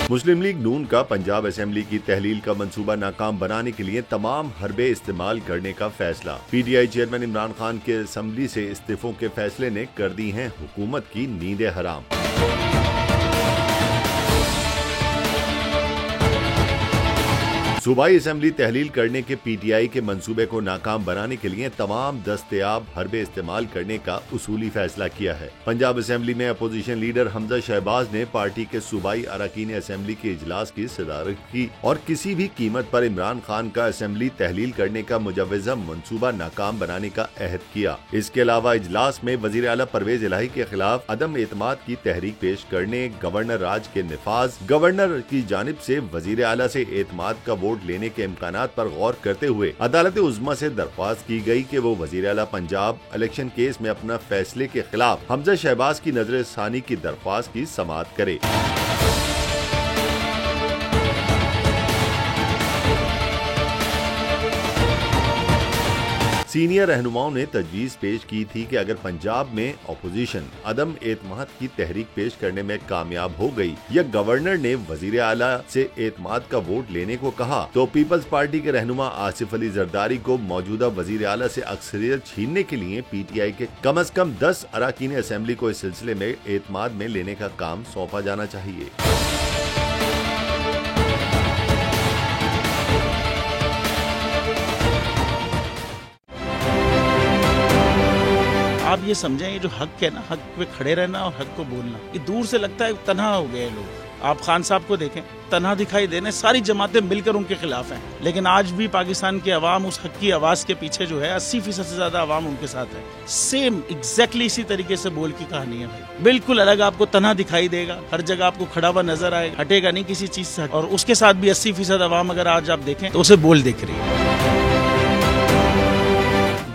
मुस्लिम league नून का Punjab assembly की तहलील का मंसूबा नाकाम बनाने के लिए तमाम हरबे इस्तेमाल करने का फैसला। पीटीआई चेयरमैन इमरान खान के असेंबली से इस्तीफों के फैसले ने कर दी हैं हुकूमत की नींदें हराम। सूबाई असेंबली तहलील करने के पीटीआई के मंसूबे को नाकाम बनाने के लिए तमाम दस्तयाब हरबे इस्तेमाल करने का उसूली फैसला किया है। पंजाब असेंबली में अपोजिशन लीडर हमजा शहबाज ने पार्टी के सूबाई अरकान असेंबली के इजलास की सदारत की और किसी भी कीमत पर इमरान खान का असेंबली तहलील करने का मुजव्वज़ा मंसूबा नाकाम बनाने का अहद किया। इसके अलावा इजलास में वजीर आला परवेज इलाही के खिलाफ अदम एतमाद की तहरीक पेश करने, गवर्नर राज के निफाज, गवर्नर की जानिब से वजीर आला से एतमाद का वोट लेने के इम्कानात पर गौर करते हुए अदालत उज़्मा से दरख्वास्त की गई कि वो वजीर आला पंजाब इलेक्शन केस में अपना फैसले के खिलाफ हमजा शहबाज की नजर सानी की दरख्वास्त की समाअत करे। सीनियर रहनुमाओं ने तजवीज़ पेश की थी कि अगर पंजाब में अपोजिशन अदम एतमाद की तहरीक पेश करने में कामयाब हो गई या गवर्नर ने वजीर आला से एतमाद का वोट लेने को कहा तो पीपल्स पार्टी के रहनुमा आसिफ अली जरदारी को मौजूदा वजीर आला से अक्सरियत छीनने के लिए पीटीआई के कम से कम 10 अरकान असेंबली को इस सिलसिले में एतमाद में लेने का काम सौंपा जाना चाहिए। आप ये समझें, ये जो हक है ना, हक पे खड़े रहना और हक को बोलना, ये दूर से लगता है तन्हा हो गए लोग। आप खान साहब को देखें, तन्हा दिखाई देने, सारी जमातें मिलकर उनके खिलाफ हैं, लेकिन आज भी पाकिस्तान की आवाम उस हक की आवाज के पीछे जो है 80% से ज्यादा आवाम उनके साथ है। सेम एग्जैक्टली इसी तरीके से बोल की कहानी है भाई, बिल्कुल अलग आपको तन्हा दिखाई देगा, हर जगह आपको खड़ा हुआ नजर आएगा, हटेगा नहीं किसी चीज से। और उसके साथ भी 80% आवाम अगर आज आप देखें तो उसे बोल दिख रही है।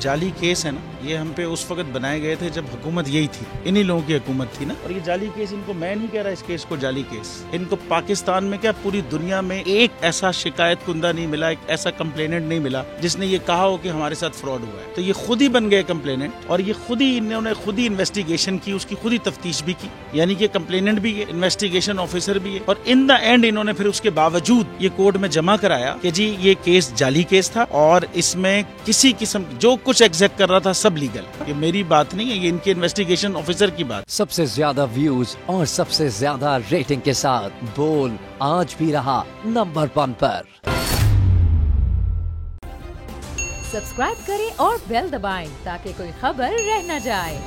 जाली केस है ना, ये हम पे उस वक्त बनाए गए थे जब हुकूमत यही थी, इन्हीं लोगों की हुकूमत थी ना। और ये जाली केस, इनको मैं नहीं कह रहा इस केस को जाली केस, इनको पाकिस्तान में क्या पूरी दुनिया में एक ऐसा शिकायत कुंदा नहीं मिला, एक ऐसा कंप्लेनेंट नहीं मिला जिसने ये कहा हो कि हमारे साथ फ्रॉड हुआ है। तो ये खुद ही बन गए कंप्लेनेंट और ये खुद ही इन्होंने खुद ही इन्वेस्टिगेशन की, उसकी खुद ही तफ्तीश भी की, यानी कि कंप्लेनेंट भी है, इन्वेस्टिगेशन ऑफिसर भी है। और इन द एंड इन्होंने फिर उसके बावजूद ये कोर्ट में जमा कराया कि जी ये केस जाली केस था और इसमें किसी किस्म जो कुछ एग्जैक्ट कर रहा था सब लीगल। ये मेरी बात नहीं है, ये इनके इन्वेस्टिगेशन ऑफिसर की बात। सबसे ज्यादा व्यूज और सबसे ज्यादा रेटिंग के साथ बोल आज भी रहा नंबर 1 पर। सब्सक्राइब करें और बेल दबाएं ताकि कोई खबर रह न जाए।